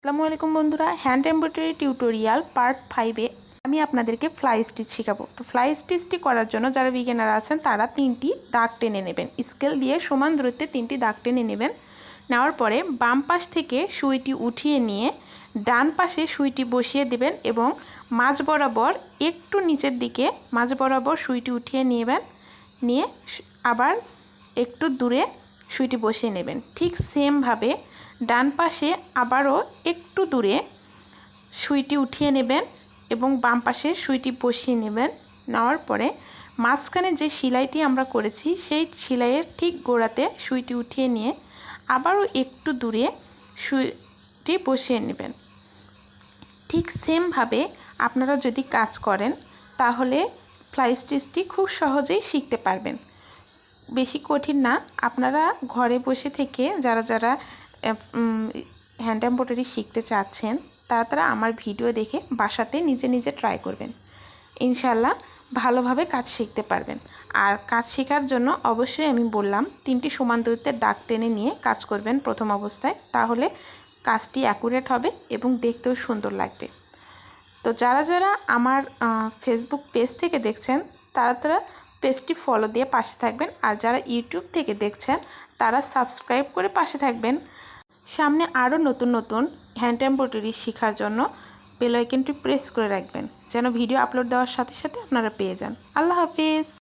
আসসালামু আলাইকুম বন্ধুরা, হ্যান্ড এমব্রয়ডারি টিউটোরিয়াল পার্ট 5-এ আমি আপনাদেরকে ফ্লাই স্টিচ শেখাবো। তো ফ্লাই স্টিচটি করার জন্য যারা বিগিনার আছেন তারা 3টি দাগ টেনে নেবেন। স্কেল দিয়ে সমান দূরত্বে 3টি দাগ টেনে নেবেন। নেওয়ার পরে বাম পাশ থেকে সুইটি উঠিয়ে নিয়ে ডান পাশে সুইটি বসিয়ে দেবেন এবং মাঝ বরাবর একটু নিচের দিকে মাঝ বরাবর সুইটি উঠিয়ে নেবেন, নিয়ে আবার একটু দূরে সুইটি বসিয়ে নেবেন। ঠিক সেমভাবে ডান পাশে আবারও একটু দূরে সুইটি উঠিয়ে নেবেন এবং বাম পাশে সুইটি বসিয়ে নেবেন। নেওয়ার পরে মাঝখানে যে সেলাইটি আমরা করেছি সেই সেলাইয়ের ঠিক গোড়াতে সুইটি উঠিয়ে নিয়ে আবারও একটু দূরে সুইটি বসিয়ে নেবেন। ঠিক সেমভাবে আপনারা যদি কাজ করেন তাহলে ফ্লাই স্টিচটি খুব সহজেই শিখতে পারবেন। বেশি কঠিন না। আপনারা ঘরে বসে থেকে যারা হ্যান্ড এমব্রয়ডারি শিখতে চাচ্ছেন তারা আমার ভিডিও দেখে বাসাতে নিজে নিজে ট্রাই করবেন। ইনশাল্লাহ ভালোভাবে কাজ শিখতে পারবেন। আর কাজ শেখার জন্য অবশ্যই আমি বললাম 3টি সমান দূরত্বের দাগ টেনে নিয়ে কাজ করবেন প্রথম অবস্থায়, তাহলে কাজটি অ্যাকুরেট হবে এবং দেখতেও সুন্দর লাগবে। তো যারা আমার ফেসবুক পেজ থেকে দেখছেন তারা পেজটি ফলো দিয়ে পাশে থাকবেন, আর যারা ইউটিউব থেকে দেখছেন তারা সাবস্ক্রাইব করে পাশে থাকবেন। সামনে আরও নতুন নতুন হ্যান্ড এমব্রয়ডারি শেখার জন্য বেল আইকনটি প্রেস করে রাখবেন যেন ভিডিও আপলোড দেওয়ার সাথে সাথে আপনারা পেয়ে যান। আল্লাহ হাফিজ।